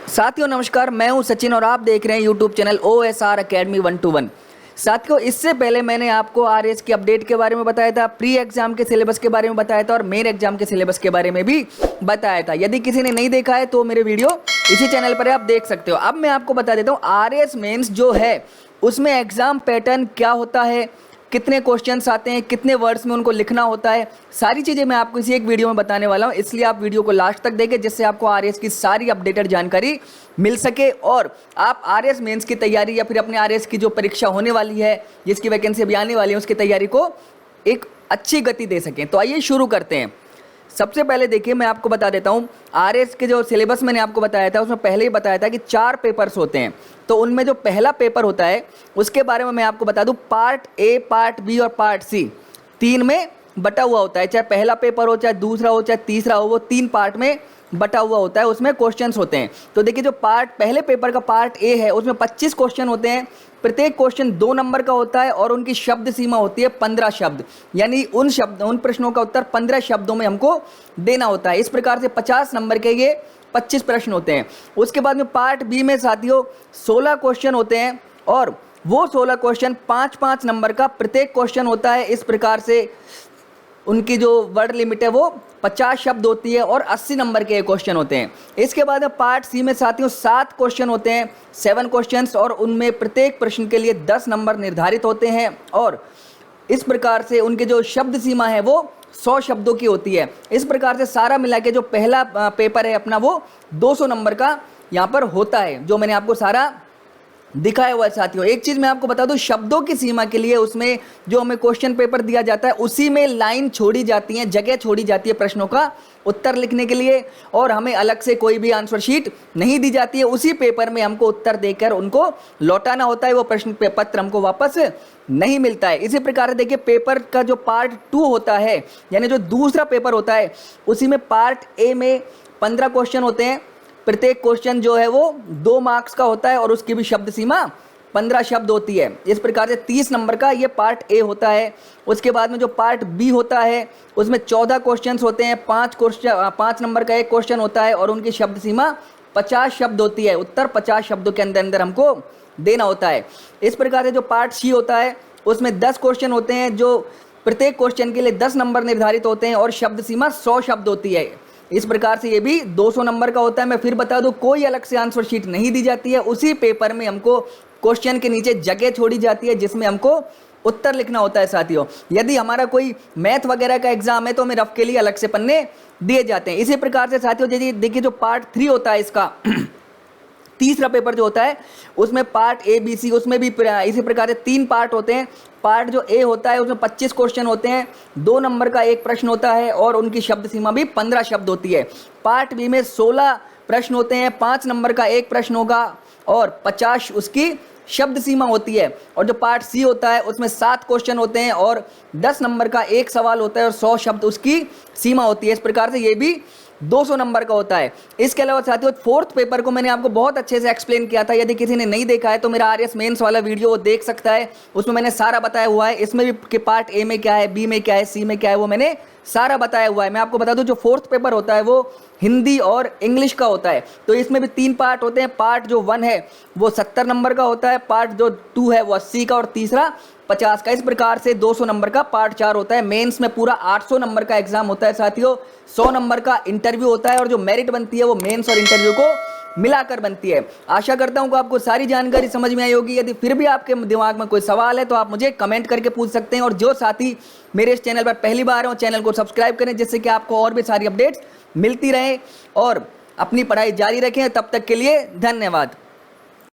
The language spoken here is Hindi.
साथियों नमस्कार, मैं हूं सचिन और आप देख रहे हैं YouTube channel OSR academy 1-to-1। साथियों इससे पहले मैंने आपको RS की अपडेट के बारे में बताया था, प्री एग्जाम के सिलेबस के बारे में बताया था और मेन एग्जाम के सिलेबस के बारे में भी बताया था। यदि किसी ने नहीं देखा है तो मेरे वीडियो इसी चैनल पर आप देख सकते हो। अब मैं आपको बता देता हूँ RS मेंस जो है उसमें एग्जाम पैटर्न क्या होता है, कितने क्वेश्चंस आते हैं, कितने वर्ड्स में उनको लिखना होता है, सारी चीज़ें मैं आपको इसी एक वीडियो में बताने वाला हूं। इसलिए आप वीडियो को लास्ट तक देखें जिससे आपको RS की सारी अपडेटेड जानकारी मिल सके और आप RS मेंस की तैयारी या फिर अपने RS की जो परीक्षा होने वाली है, जिसकी वैकेंसी अभी आने वाली है, उसकी तैयारी को एक अच्छी गति दे सकें। तो आइए शुरू करते हैं। सबसे पहले देखिए, मैं आपको बता देता हूँ RS के जो सिलेबस मैंने आपको बताया था उसमें पहले ही बताया था कि 4 पेपर्स होते हैं। तो उनमें जो पहला पेपर होता है उसके बारे में मैं आपको बता दूं, पार्ट ए, पार्ट बी और पार्ट सी 3 में बटा हुआ होता है। चाहे पहला पेपर हो, चाहे दूसरा हो, चाहे तीसरा हो, वो 3 पार्ट में बटा हुआ होता है। उसमें क्वेश्चंस होते हैं। तो देखिए, जो पहले पेपर का पार्ट ए है उसमें 25 क्वेश्चन होते हैं। प्रत्येक क्वेश्चन 2 नंबर का होता है और उनकी शब्द सीमा होती है 15 शब्द, यानी उन प्रश्नों का उत्तर 15 शब्दों में हमको देना होता है। इस प्रकार से 50 नंबर के ये 25 प्रश्न होते हैं। उसके बाद में पार्ट बी में साथियों 16 क्वेश्चन होते हैं और वो 16 क्वेश्चन 5-5 नंबर का प्रत्येक क्वेश्चन होता है। इस प्रकार से उनकी जो वर्ड लिमिट है वो 50 शब्द होती है और 80 नंबर के क्वेश्चन होते हैं। इसके बाद पार्ट सी में साथियों 7 क्वेश्चन होते हैं, 7 क्वेश्चंस, और उनमें प्रत्येक प्रश्न के लिए 10 नंबर निर्धारित होते हैं और इस प्रकार से उनके जो शब्द सीमा है वो 100 शब्दों की होती है। इस प्रकार से सारा मिला के जो पहला पेपर है अपना वो 200 नंबर का यहाँ पर होता है, जो मैंने आपको सारा दिखाया हुआ है। साथियों एक चीज़ मैं आपको बता दूं, शब्दों की सीमा के लिए उसमें जो हमें क्वेश्चन पेपर दिया जाता है उसी में लाइन छोड़ी जाती है, जगह छोड़ी जाती है प्रश्नों का उत्तर लिखने के लिए, और हमें अलग से कोई भी आंसर शीट नहीं दी जाती है। उसी पेपर में हमको उत्तर देकर उनको लौटाना होता है, वो प्रश्न पत्र हमको वापस नहीं मिलता है। इसी प्रकार देखिए, पेपर का जो पार्ट 2 होता है, यानी जो दूसरा पेपर होता है, उसी में पार्ट ए में 15 क्वेश्चन होते हैं। प्रत्येक क्वेश्चन जो है वो 2 मार्क्स का होता है और उसकी भी शब्द सीमा 15 शब्द होती है। इस प्रकार से 30 नंबर का ये पार्ट ए होता है। उसके बाद में जो पार्ट बी होता है उसमें 14 क्वेश्चंस होते हैं। 5 नंबर का एक क्वेश्चन होता है और उनकी शब्द सीमा 50 शब्द होती है। उत्तर 50 शब्दों के अंदर हमको देना होता है। इस प्रकार से जो पार्ट सी होता है उसमें 10 क्वेश्चन होते हैं, जो प्रत्येक क्वेश्चन के लिए 10 नंबर निर्धारित होते हैं और शब्द सीमा 100 शब्द होती है। इस प्रकार से ये भी 200 नंबर का होता है। मैं फिर बता दूं, कोई अलग से आंसर शीट नहीं दी जाती है। उसी पेपर में हमको क्वेश्चन के नीचे जगह छोड़ी जाती है जिसमें हमको उत्तर लिखना होता है। साथियों यदि हमारा कोई मैथ वगैरह का एग्जाम है तो हमें रफ के लिए अलग से पन्ने दिए जाते हैं। इसी प्रकार से साथियों देखिए, जो पार्ट 3 होता है इसका तीसरा पेपर जो होता है उसमें पार्ट ए बी सी, उसमें भी इसी प्रकार से 3 पार्ट होते हैं। पार्ट जो ए होता है उसमें 25 क्वेश्चन होते हैं, 2 नंबर का एक प्रश्न होता है और उनकी शब्द सीमा भी 15 शब्द होती है। पार्ट बी में 16 प्रश्न होते हैं, 5 नंबर का एक प्रश्न होगा और 50 उसकी शब्द सीमा होती है। और जो पार्ट सी होता है उसमें 7 क्वेश्चन होते हैं और 10 नंबर का एक सवाल होता है और 100 शब्द उसकी सीमा होती है। इस प्रकार से ये भी 200 नंबर का होता है। इसके अलावा साथियों 4th पेपर को मैंने आपको बहुत अच्छे से एक्सप्लेन किया था। यदि किसी ने नहीं देखा है तो मेरा RS मेंस वाला वीडियो वो देख सकता है, उसमें मैंने सारा बताया हुआ है। इसमें भी कि पार्ट ए में क्या है, बी में क्या है, सी में क्या है, वो मैंने सारा बताया हुआ है। मैं आपको बता दूं, जो 4th पेपर होता है वो हिंदी और इंग्लिश का होता है। तो इसमें भी 3 पार्ट होते हैं। पार्ट जो 1 है वो 70 नंबर का होता है, पार्ट जो 2 है वो 80 का और तीसरा 50 का। इस प्रकार से 200 नंबर का पार्ट 4 होता है। मेंस में पूरा 800 नंबर का एग्जाम होता है साथियों। 100 नंबर का इंटरव्यू होता है और जो मेरिट बनती है वो मेंस और इंटरव्यू को मिलाकर बनती है। आशा करता हूं कि आपको सारी जानकारी समझ में आई होगी। यदि फिर भी आपके दिमाग में कोई सवाल है तो आप मुझे कमेंट करके पूछ सकते हैं। और जो साथी मेरे इस चैनल पर पहली बार हो, चैनल को सब्सक्राइब करें जिससे कि आपको और भी सारी अपडेट्स मिलती रहें और अपनी पढ़ाई जारी रखें। तब तक के लिए धन्यवाद।